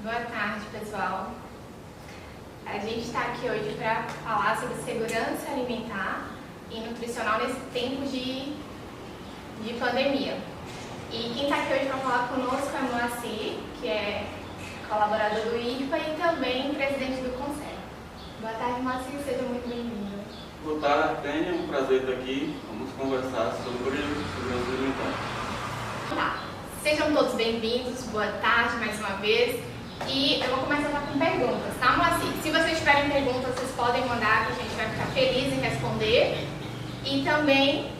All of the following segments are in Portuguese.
Boa tarde, pessoal. A gente está aqui hoje para falar sobre segurança alimentar e nutricional nesse tempo de pandemia. E quem está aqui hoje para falar conosco é o Moacir, que é colaborador do IRPA e também presidente do Conselho. Boa tarde, Moacir, seja muito bem-vindo. Boa tarde, Tênia, é um prazer estar aqui. Vamos conversar sobre segurança alimentar. Tá. Sejam todos bem-vindos, boa tarde mais uma vez. E eu vou começar já com perguntas, tá, Moacir? Se vocês tiverem perguntas, vocês podem mandar, que a gente vai ficar feliz em responder. E também,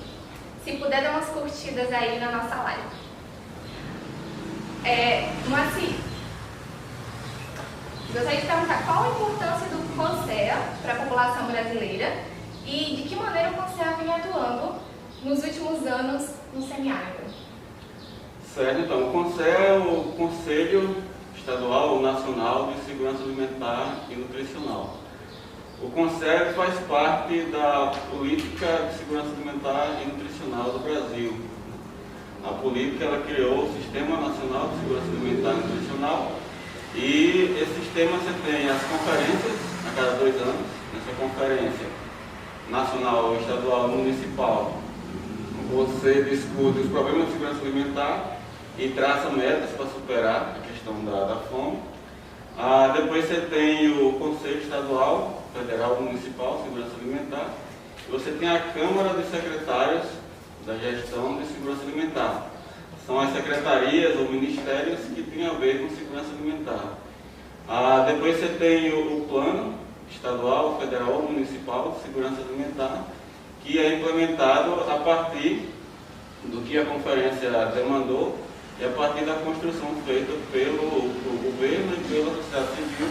se puder, dar umas curtidas aí na nossa live. Moacir, gostaria de perguntar qual a importância do CONSEA para a população brasileira e de que maneira o CONSEA vem atuando nos últimos anos no semiárido. Certo, então, o CONSEA é o Conselho Estadual ou Nacional de Segurança Alimentar e Nutricional. O CONSEA faz parte da Política de Segurança Alimentar e Nutricional do Brasil. A política ela criou o Sistema Nacional de Segurança Alimentar e Nutricional e esse sistema você tem as conferências a cada 2 anos. Nessa conferência nacional, estadual, municipal, você discute os problemas de segurança alimentar e traça metas para superar a questão da fome. Depois você tem o Conselho Estadual, Federal, Municipal de Segurança Alimentar. Você tem a Câmara de Secretários da Gestão de Segurança Alimentar. São as secretarias ou ministérios que têm a ver com segurança alimentar. Depois você tem o Plano Estadual, Federal, Municipal de Segurança Alimentar, que é implementado a partir do que a conferência demandou e a partir da construção feita pelo governo e pela sociedade civil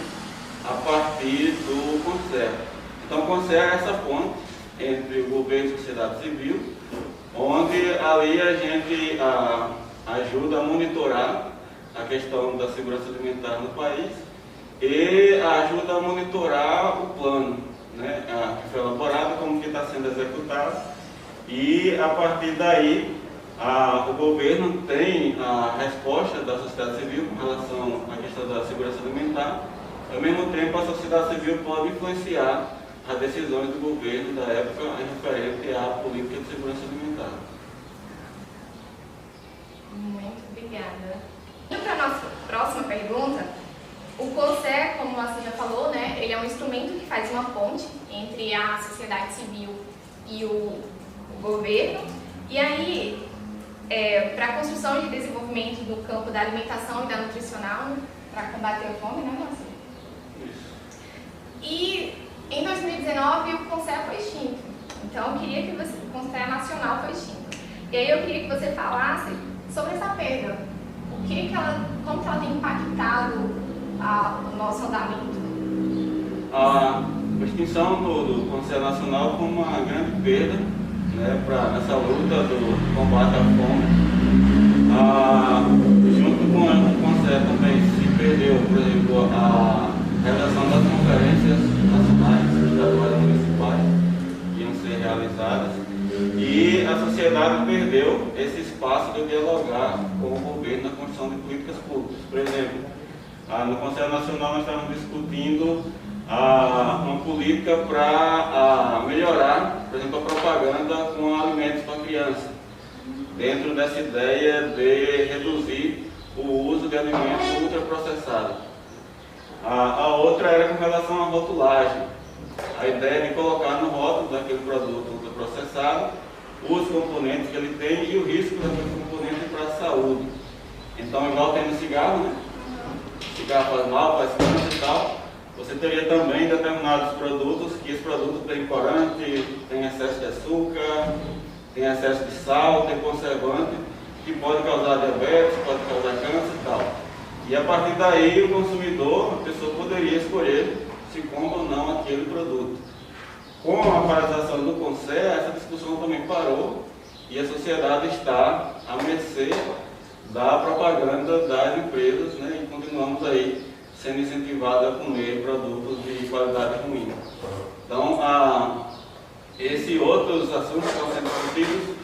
a partir do CONSEA. Então, o CONSEA é essa ponte entre o governo e a sociedade civil, onde ali a gente ajuda a monitorar a questão da segurança alimentar no país e ajuda a monitorar o plano, né, que foi elaborado, como que está sendo executado, e a partir daí o governo tem a resposta da sociedade civil com relação à questão da segurança alimentar. Ao mesmo tempo, a sociedade civil pode influenciar as decisões do governo da época referente à política de segurança alimentar. Muito obrigada. E para a nossa próxima pergunta, o CONSEA, como você já falou, né, ele é um instrumento que faz uma ponte entre a sociedade civil e o governo. E aí, para a construção de desenvolvimento do campo da alimentação e da nutricional, para combater a fome, né, Moacir? Isso. E em 2019 o CONSEA foi extinto. Então eu queria que você, o CONSEA Nacional foi extinto. E aí eu queria que você falasse sobre essa perda. Como que ela tem impactado o nosso andamento? A extinção do CONSEA Nacional foi uma grande perda, né, nessa luta do combate à fome. Junto com o CONSEA também se perdeu, por exemplo, a realização das conferências nacionais, estaduais e municipais que iam ser realizadas, e a sociedade perdeu esse espaço de dialogar com o governo na construção de políticas públicas. Por exemplo, no Conselho Nacional nós estávamos discutindo uma política para melhorar, por exemplo, a propaganda com alimentos para criança, dentro dessa ideia de reduzir o uso de alimentos ultraprocessados. A outra era com relação à rotulagem, a ideia de colocar no rótulo daquele produto ultraprocessado os componentes que ele tem e o risco daquele componente para a saúde. Então, igual tem no cigarro, né? Cigarro faz mal, faz câncer e tal. Você teria também determinados produtos que esse produto tem corante, tem excesso de açúcar, tem excesso de sal, tem conservante, que pode causar diabetes, pode causar câncer e tal. E a partir daí o consumidor, a pessoa poderia escolher se compra ou não aquele produto. Com a paralisação do CONSEA, essa discussão também parou e a sociedade está à mercê da propaganda das empresas, né, e continuamos aí sendo incentivados a comer produtos de qualidade ruim. Então, esses outros assuntos que estão sendo discutidos,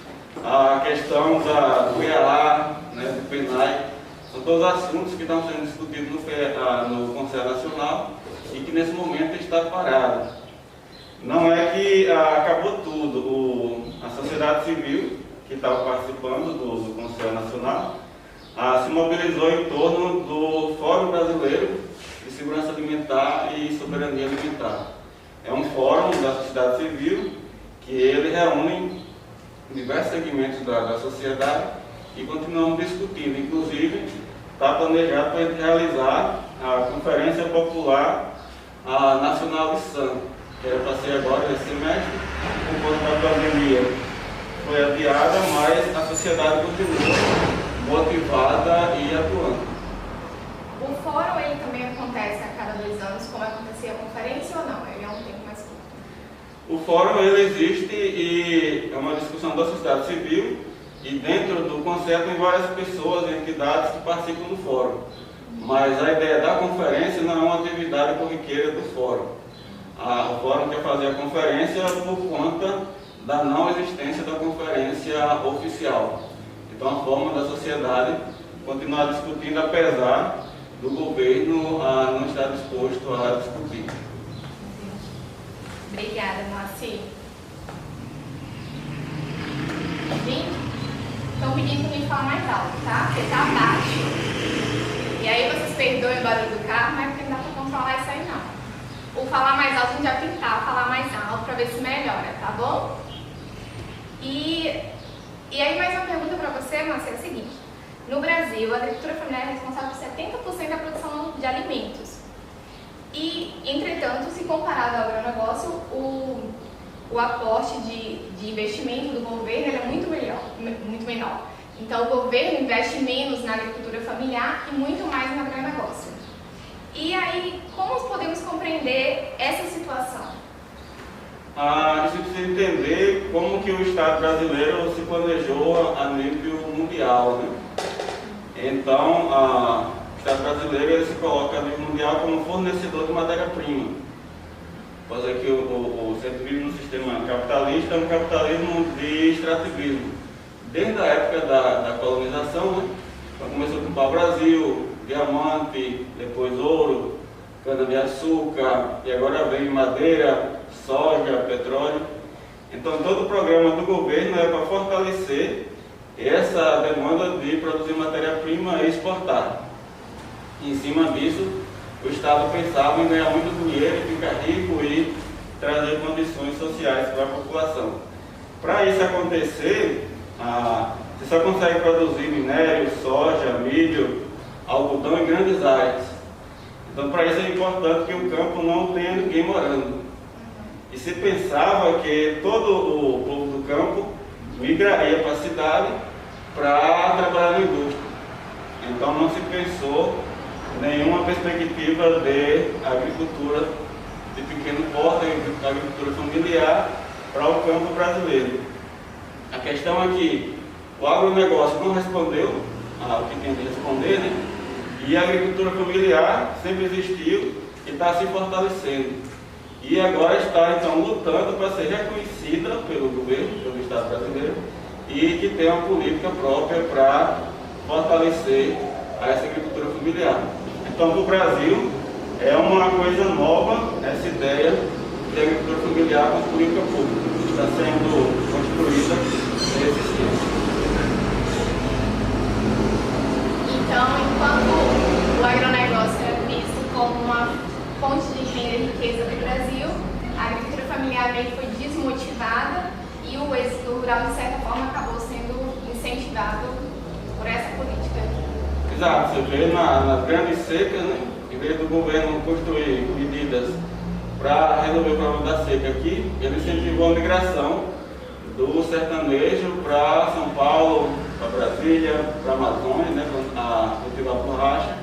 a questão do IAA, né, do PNAE, São todos assuntos que estão sendo discutidos no Conselho Nacional e que nesse momento está parado. Não é que acabou tudo. A sociedade civil, que estava participando do Conselho Nacional, se mobilizou em torno do Fórum Brasileiro de Segurança Alimentar e Soberania Alimentar. É um fórum da sociedade civil que ele reúne diversos segmentos da sociedade e continuamos discutindo. Inclusive, está planejado para a gente realizar a Conferência Popular Nacional de SAM, que era para ser agora esse semestre, por conta da pandemia. Foi adiada, mas a sociedade continua motivada e atuando. O fórum ele também acontece a cada 2 anos, como acontecia a conferência ou não? Ele é um tempo mais curto. O fórum ele existe e é uma discussão da sociedade civil e dentro do conselho tem várias pessoas, entidades que participam do fórum. Mas a ideia da conferência não é uma atividade corriqueira do fórum. O fórum quer fazer a conferência por conta da não existência da conferência oficial. Então a forma da sociedade continuar discutindo apesar do governo não estar disposto a discutir. Obrigada, Moacir. Gente, estão pedindo para mim falar mais alto, tá? Porque está baixo. E aí vocês perdoem o barulho do carro, mas porque não dá para controlar isso aí não. O falar mais alto a gente vai tentar falar mais alto para ver se melhora, tá bom? E aí mais uma pergunta para você, Moacir, é a seguinte. No Brasil, a agricultura familiar é responsável por 70% da produção de alimentos. E, entretanto, se comparado ao agronegócio, o aporte de investimento do governo é muito menor. Então, o governo investe menos na agricultura familiar e muito mais no agronegócio. E aí, como podemos compreender essa situação? A gente precisa entender como que o Estado brasileiro se planejou a nível mundial, né? Então, o Estado brasileiro ele se coloca a nível mundial como fornecedor de matéria-prima. Pode ser que o centro vive no sistema capitalista, é um capitalismo de extrativismo. Desde a época da colonização, né? Então, começou com pau-brasil, diamante, depois ouro, cana-de-açúcar, e agora vem madeira, soja, petróleo. Então, todo o programa do governo é para fortalecer essa demanda de produzir matéria-prima e exportar. E, em cima disso, o Estado pensava em ganhar muito dinheiro, ficar rico e trazer condições sociais para a população. Para isso acontecer, você só consegue produzir minério, soja, milho, algodão em grandes áreas. Então, para isso é importante que o campo não tenha ninguém morando. E se pensava que todo o povo do campo migraria para a cidade para trabalhar na indústria. Então não se pensou nenhuma perspectiva de agricultura de pequeno porte, agricultura familiar para o campo brasileiro. A questão é que o agronegócio não respondeu ao que tem de responder, né? E a agricultura familiar sempre existiu e está se fortalecendo. E agora está, então, lutando para ser reconhecida pelo governo, pelo Estado brasileiro, e que tenha uma política própria para fortalecer essa agricultura familiar. Então, para o Brasil, é uma coisa nova essa ideia de agricultura familiar com política pública, que está sendo construída nesse sentido. Então, enquanto o agronegócio é visto como uma fonte de renda e riqueza do Brasil, a agricultura familiar meio que foi desmotivada e o êxito rural, de certa forma, acabou sendo incentivado por essa política. Exato, você vê nas grandes secas, né? Em vez do governo construir medidas para resolver o problema da seca aqui, ele incentivou a migração do sertanejo para São Paulo, para Brasília, para a Amazônia, né? Para cultivar borracha,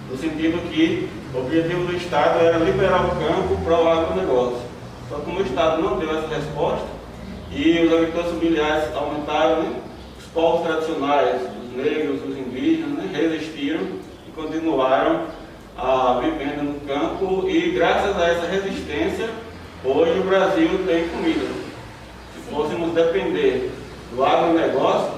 no sentido que o objetivo do Estado era liberar o campo para o agronegócio. Só que como o Estado não deu essa resposta, e os agricultores familiares aumentaram, né? Os povos tradicionais, os negros, os indígenas, né? Resistiram e continuaram vivendo no campo, e graças a essa resistência, hoje o Brasil tem comida. Se fôssemos depender do agronegócio,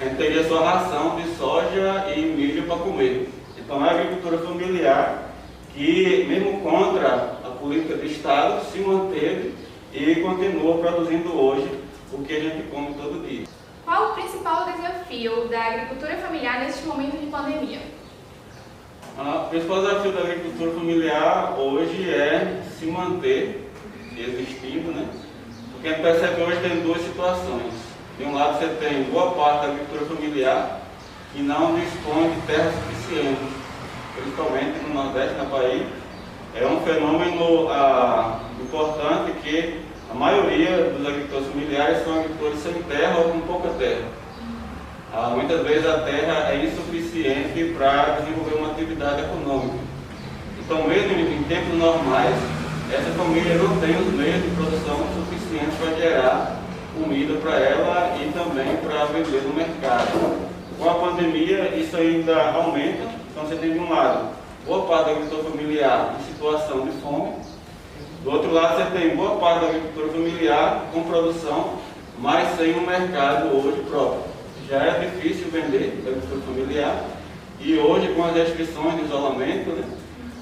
a gente teria sua ração de soja e milho para comer. Então é a agricultura familiar que, mesmo contra a política de Estado, se manteve e continua produzindo hoje o que a gente come todo dia. Qual o principal desafio da agricultura familiar neste momento de pandemia? O principal desafio da agricultura familiar hoje é se manter existindo, né? Porque a gente percebe que hoje tem duas situações. De um lado você tem boa parte da agricultura familiar que não dispõe de terra suficiente, principalmente no Nordeste, na Bahia. É um fenômeno importante que a maioria dos agricultores familiares são agricultores sem terra ou com pouca terra. Muitas vezes a terra é insuficiente para desenvolver uma atividade econômica. Então, mesmo em tempos normais, essa família não tem os meios de produção suficientes para gerar comida para ela e também para vender no mercado. Com a pandemia, isso ainda aumenta. Então, você tem de um lado boa parte da agricultura familiar em situação de fome. Do outro lado, você tem boa parte da agricultura familiar com produção, mas sem um mercado hoje próprio. Já é difícil vender a agricultura familiar e hoje, com as restrições de isolamento, né,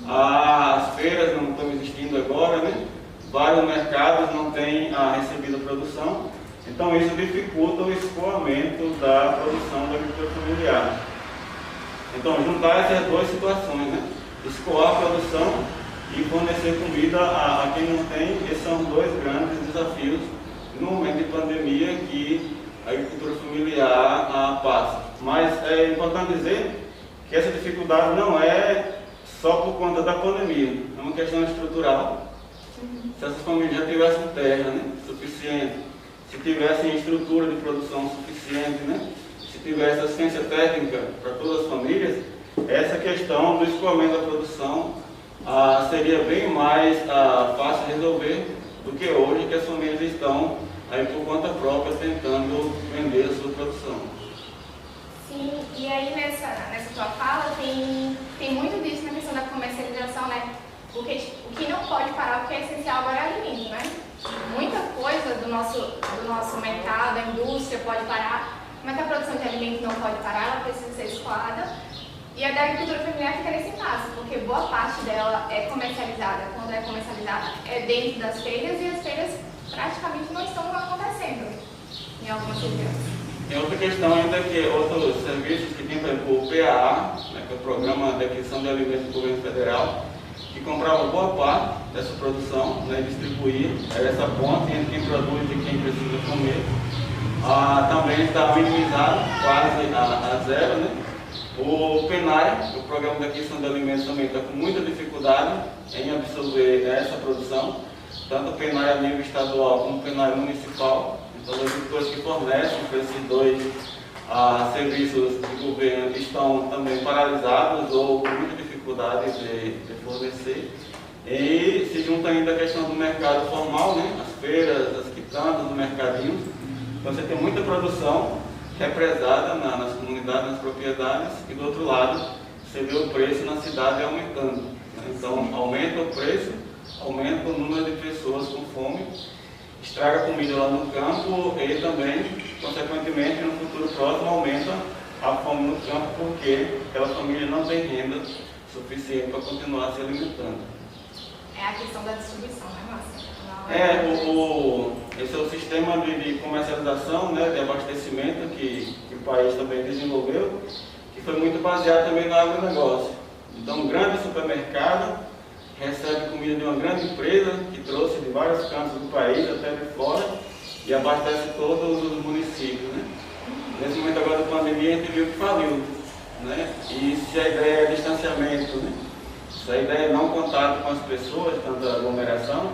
as feiras não estão existindo agora, né, vários mercados não têm recebido a produção, então isso dificulta o escoamento da produção da agricultura familiar. Então, juntar essas duas situações, né, escoar a produção e fornecer comida a quem não tem, esses são os dois grandes desafios no momento de pandemia que a agricultura familiar passa. Mas é importante dizer que essa dificuldade não é só por conta da pandemia, é uma questão estrutural. Se essas famílias já tivessem terra, né, suficiente, se tivessem estrutura de produção suficiente, né, se tivesse assistência técnica para todas as famílias, essa questão do escoamento da produção seria bem mais fácil de resolver do que hoje, que as famílias estão aí por conta própria tentando vender a sua produção. Sim, e aí nessa tua fala tem muito disso na questão da comercialização, né? Porque o que não pode parar, o que é essencial agora é alimento, né? Muita coisa do nosso mercado, da indústria pode parar, mas a produção de alimento não pode parar, ela precisa ser escoada. E a da agricultura familiar fica nesse impasse, porque boa parte dela é comercializada. Quando é comercializada, é dentro das feiras, e as feiras praticamente não estão acontecendo em algumas regiões. Tem outra questão ainda, que outros serviços que tem, por exemplo, o PAA, né, que é o Programa de Aquisição de Alimentos do Governo Federal, que comprava boa parte dessa produção, né, e distribuía essa ponte entre quem produz e quem precisa comer. Também está minimizado, quase a zero, né? O PENAI, o Programa de Aquisição de Alimentos, também está com muita dificuldade em absorver essa produção, tanto o PENAI a nível estadual como o PENAI municipal. Então, os agricultores que fornecem para esses dois serviços de governo estão também paralisados ou com muita dificuldade de fornecer. E se junta ainda a questão do mercado formal, né? As feiras, as quitandas, os mercadinhos. Então, você tem muita produção represada nas comunidades, nas propriedades, e do outro lado você vê o preço na cidade aumentando, né? Então aumenta o preço, aumenta o número de pessoas com fome, estraga a comida lá no campo e também, consequentemente, no futuro próximo aumenta a fome no campo, porque aquela família não tem renda suficiente para continuar se alimentando. É a questão da distribuição, né, Márcia? Esse é o sistema de comercialização, né, de abastecimento que o país também desenvolveu, que foi muito baseado também no agronegócio. Então, um grande supermercado recebe comida de uma grande empresa que trouxe de vários cantos do país, até de fora, e abastece todos os municípios, né? Nesse momento agora da pandemia, a gente viu que faliu, né? E se a ideia é distanciamento, né? Se a ideia é não contato com as pessoas, tanto a aglomeração,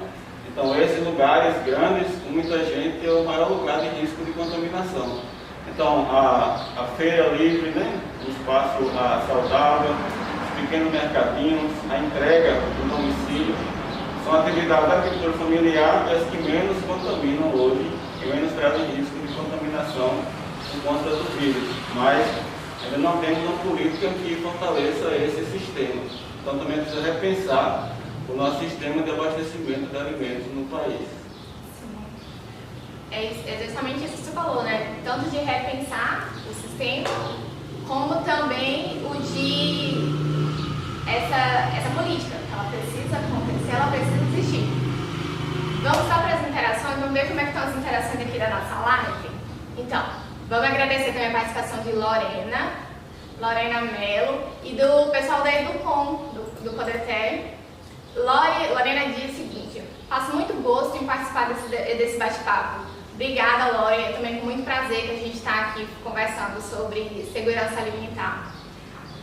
então esses lugares grandes, com muita gente, é o maior lugar de risco de contaminação. Então a feira livre, né? O espaço saudável, os pequenos mercadinhos, a entrega do domicílio, são atividades da agricultura familiar as que menos contaminam hoje, que menos trazem risco de contaminação por conta do vírus. Mas ainda não temos uma política que fortaleça esse sistema. Então também precisa repensar o nosso sistema de abastecimento de alimentos no país. Sim. É justamente isso que você falou, né? Tanto de repensar o sistema também o de essa política. Ela precisa acontecer, ela precisa existir. Vamos só para as interações, vamos ver como é que estão as interações aqui da nossa live? Então, vamos agradecer também a participação de Lorena Mello e do pessoal da Educom, do Codetel. Lorena diz o seguinte: faço muito gosto em participar desse bate-papo. Obrigada, Lore. É também com muito prazer que a gente está aqui conversando sobre segurança alimentar.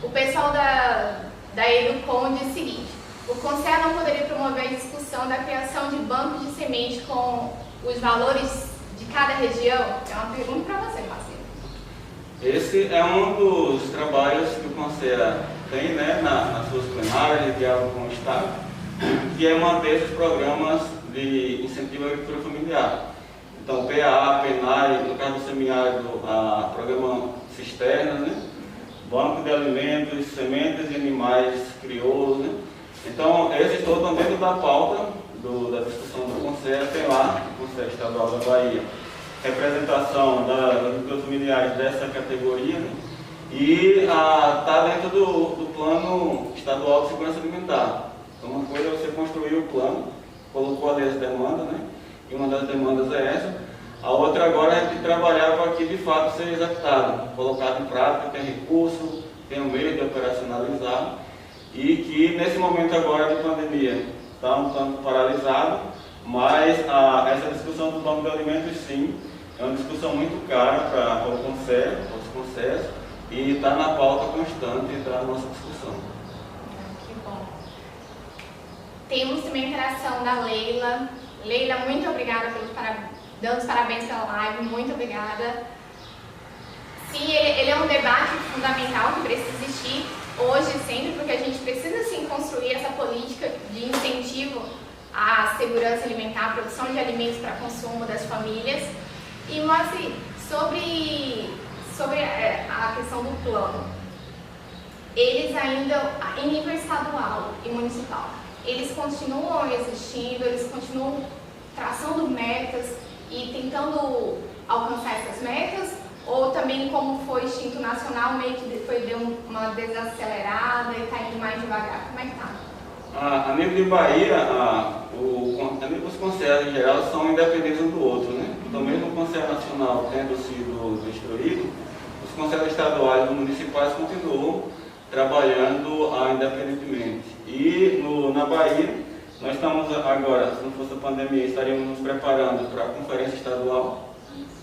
O pessoal da Educom diz o seguinte: o Conselho não poderia promover a discussão da criação de bancos de semente com os valores de cada região? É uma pergunta para você, parceiro. Esse é um dos trabalhos que o Conselho tem, né, nas suas plenárias, de diálogo com o Estado, que é manter esses programas de incentivo à agricultura familiar. Então, PAA, PENAI, no caso do semiárido, programa Cisternas, né? Banco de alimentos, sementes de animais crioulos, né? Então, esses todos estão dentro da pauta da discussão do Conselho, tem lá, o Conselho Estadual da Bahia, representação das agriculturas familiares dessa categoria, né? E está dentro do Plano Estadual de Segurança Alimentar. Então, uma coisa é você construir o plano, colocou ali as demandas, né? E uma das demandas é essa. A outra agora é de trabalhar para que de fato seja executado, colocado em prática, tem recurso, tem um meio de operacionalizar, e que nesse momento agora de pandemia está um tanto paralisado, mas essa discussão do banco de alimentos, sim, é uma discussão muito cara para o Conselho, para os conselhos, e está na pauta constante da nossa discussão. Que bom. Temos também a interação da Leila. Leila, muito obrigada dando os parabéns pela live, muito obrigada. Sim, ele é um debate fundamental que precisa existir hoje e sempre, porque a gente precisa sim construir essa política de incentivo à segurança alimentar, à produção de alimentos para consumo das famílias. E, Moacir, sobre a questão do plano, eles ainda, em nível estadual e municipal, eles continuam existindo, eles continuam traçando metas e tentando alcançar essas metas, ou também, como foi extinto nacional, meio que deu uma desacelerada e está indo mais devagar? Como é que está? A nível de Bahia, os conselhos em geral são independentes um do outro, né? Então, mesmo o Conselho Nacional tendo sido destruído, os conselhos estaduais e municipais continuam trabalhando independentemente. E na Bahia, nós estamos agora, se não fosse a pandemia, estaríamos nos preparando para a conferência estadual,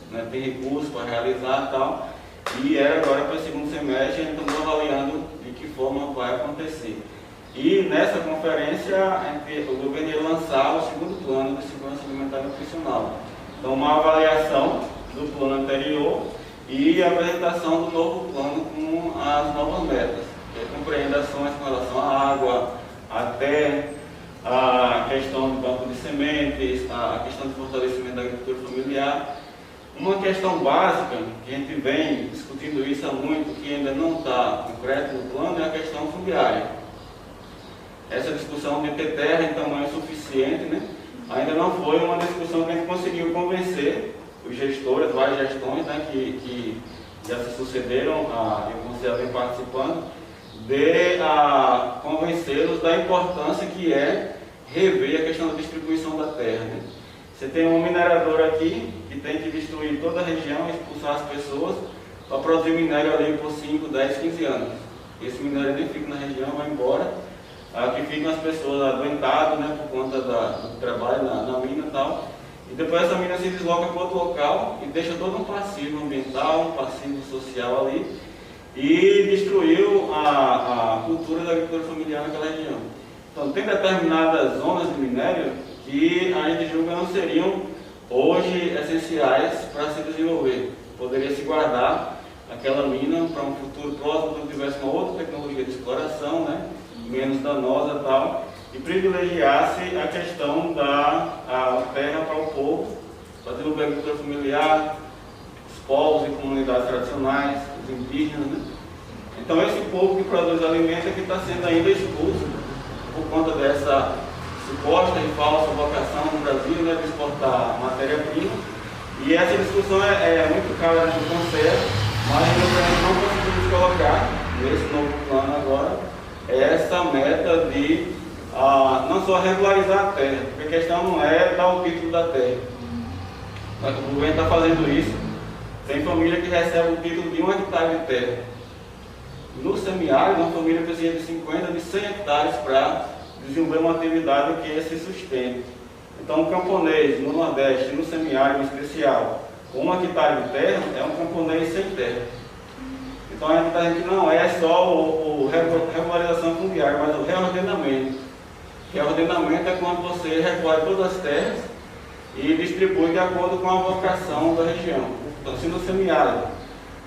né? Tem recursos para realizar e tal, e agora para o segundo semestre, estamos avaliando de que forma vai acontecer. E nessa conferência, o governo ia lançar o segundo plano de segurança alimentar e nutricional. Então, uma avaliação do plano anterior e a apresentação do novo plano com as novas metas, que compreende ações com relação à água, até a questão do banco de sementes, a questão de fortalecimento da agricultura familiar. Uma questão básica, que a gente vem discutindo isso há muito, que ainda não está concreto no plano, é a questão fundiária. Essa discussão de ter terra em tamanho suficiente, né, ainda não foi uma discussão que a gente conseguiu convencer os gestores, várias gestões, né, que já se sucederam, e o Conselho vem participando, de convencê-los da importância que é rever a questão da distribuição da terra. Né? Você tem um minerador aqui que tem que destruir toda a região, expulsar as pessoas para produzir minério ali por 5, 10, 15 anos. Esse minério nem fica na região, vai embora. Aqui ficam as pessoas adoentadas, né, por conta do trabalho na mina e tal. E depois essa mina se desloca para outro local e deixa todo um passivo ambiental, um passivo social ali. E destruiu a cultura da agricultura familiar naquela região. Então, tem determinadas zonas de minério que a gente julga não seriam hoje essenciais para se desenvolver. Poderia se guardar aquela mina para um futuro próximo, quando tivesse uma outra tecnologia de exploração, né, menos danosa e tal, e privilegiasse a questão da terra para o povo, para desenvolver a agricultura familiar, os povos e comunidades tradicionais, os indígenas, né? Então esse povo que produz alimentos é que está sendo ainda expulso por conta dessa suposta e falsa vocação no Brasil, né, de exportar matéria-prima. E essa discussão é muito cara no Conselho, mas ainda não conseguimos colocar nesse novo plano agora, é essa meta de não só regularizar a terra, porque a questão não é dar o título da terra. O governo está fazendo isso. Tem família que recebe o título de 1 hectare de terra. No semiárido, uma família precisa de 50, de 100 hectares para desenvolver uma atividade que se sustente. Então, um camponês no Nordeste, no semiárido especial, com 1 hectare de terra, é um camponês sem terra. Então, a gente não é só o regularização fundiária, mas o reordenamento. Reordenamento é quando você recolhe todas as terras e distribui de acordo com a vocação da região. Então, se no semiárido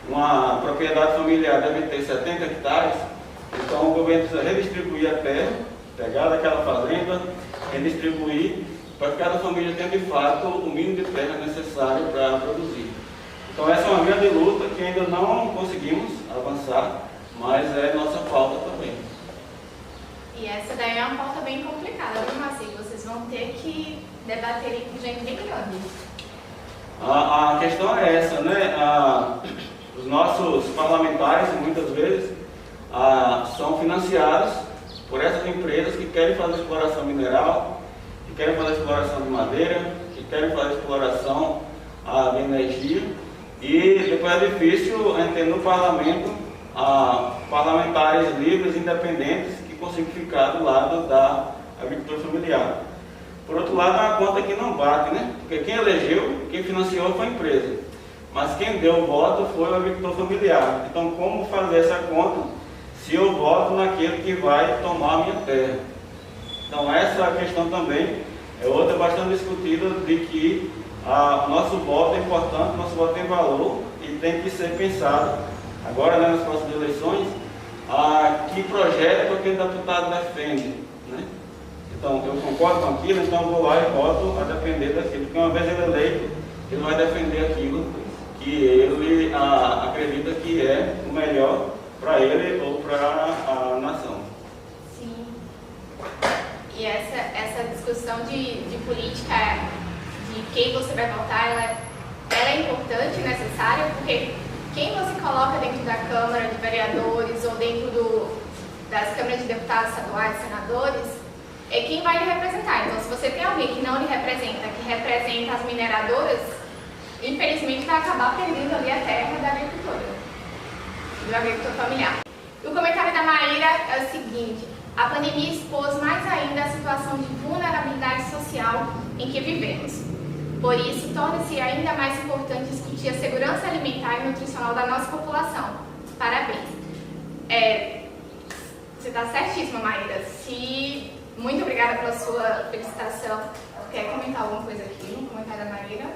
uma propriedade familiar deve ter 70 hectares, então o governo precisa redistribuir a terra, pegar daquela fazenda, redistribuir, para que cada família tenha de fato o mínimo de terra necessário para produzir. Então essa é uma grande luta que ainda não conseguimos avançar, mas é nossa pauta também. E essa daí é uma pauta bem complicada, viu, Marci? Vocês vão ter que debater com gente bem grande. A questão é essa, né? Os nossos parlamentares, muitas vezes, são financiados por essas empresas que querem fazer exploração mineral, que querem fazer exploração de madeira, que querem fazer exploração de energia, e depois é difícil ter no parlamento parlamentares livres, independentes, que consigam ficar do lado da agricultura familiar. Por outro lado, é uma conta que não bate, né? Porque quem elegeu, quem financiou foi a empresa, mas quem deu o voto foi o agricultor familiar. Então, como fazer essa conta se eu voto naquele que vai tomar a minha terra? Então, essa questão também é outra bastante discutida, de que nosso voto é importante, nosso voto tem valor e tem que ser pensado, agora, né, nas próximas eleições, que projeto aquele deputado defende, né? Então, eu concordo com aquilo, então eu vou lá e voto a depender daquilo, porque uma vez ele eleito, ele vai defender aquilo que ele acredita que é o melhor para ele ou para a nação. Sim. E essa discussão de política, de quem você vai votar, ela é importante, necessária, porque quem você coloca dentro da Câmara de Vereadores ou dentro das câmaras de deputados estaduais, senadores, é quem vai lhe representar. Então, se você tem alguém que não lhe representa, que representa as mineradoras, infelizmente vai acabar perdendo ali a terra da agricultura, do agricultor familiar. O comentário da Maíra é o seguinte: a pandemia expôs mais ainda a situação de vulnerabilidade social em que vivemos. Por isso, torna-se ainda mais importante discutir a segurança alimentar e nutricional da nossa população. Parabéns. Você está certíssima, Maíra. Muito obrigada pela sua felicitação. Quer comentar alguma coisa aqui no comentário da Maíra?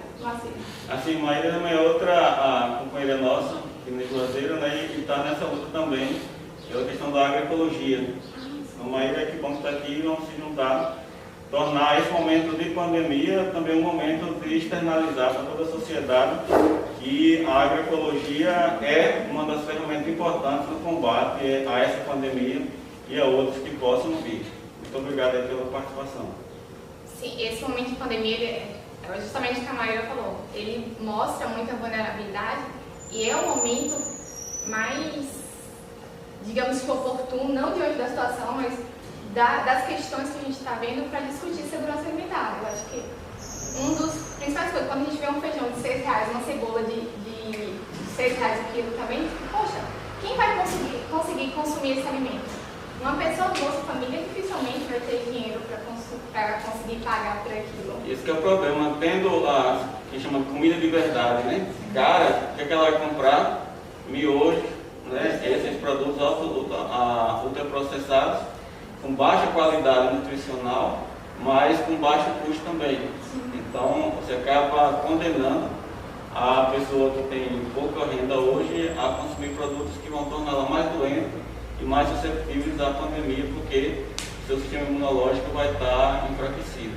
Assim, Maíra também é outra companheira nossa, aqui no Juazeiro, né, e está nessa luta também, é a questão da agroecologia. Então, Maíra, que bom que está aqui, vamos se juntar, tornar esse momento de pandemia também um momento de externalizar para toda a sociedade que a agroecologia é uma das ferramentas importantes no combate a essa pandemia e a outros que possam vir. Muito obrigado aí pela participação. Sim, esse momento de pandemia, é justamente o que a Maíra falou, ele mostra muita vulnerabilidade e é um momento mais, digamos que oportuno, não diante da situação, mas das questões que a gente está vendo para discutir segurança alimentar. Eu acho que um dos principais coisas, quando a gente vê um feijão de R$6, uma cebola de R$6 o quilo também, poxa, quem vai conseguir consumir esse alimento? Uma pessoa do Bolsa Família dificilmente vai ter dinheiro para conseguir pagar por aquilo. Esse que é o problema, tendo que chama de comida de verdade, né? Cara, o que ela vai comprar? Miojo, né? Esses produtos ultraprocessados, com baixa qualidade nutricional, mas com baixo custo também. Então, você acaba condenando a pessoa que tem pouca renda hoje a consumir produtos que vão torná-la mais doente e mais suscetíveis à pandemia, porque seu sistema imunológico vai estar enfraquecido.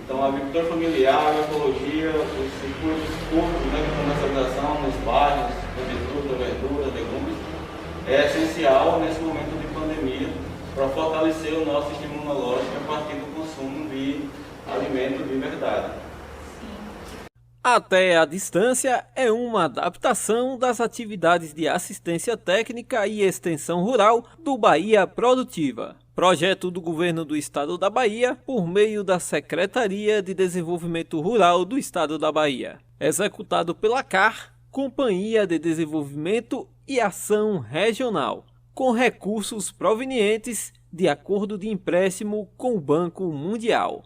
Então, a agricultura familiar, a agroecologia, os circuitos curtos, né, de comercialização nos bairros, de fruta, verdura, legumes, é essencial nesse momento de pandemia para fortalecer o nosso sistema imunológico a partir do consumo de alimentos de verdade. Até a Distância é uma adaptação das atividades de assistência técnica e extensão rural do Bahia Produtiva, projeto do Governo do Estado da Bahia por meio da Secretaria de Desenvolvimento Rural do Estado da Bahia, executado pela CAR, Companhia de Desenvolvimento e Ação Regional, com recursos provenientes de acordo de empréstimo com o Banco Mundial.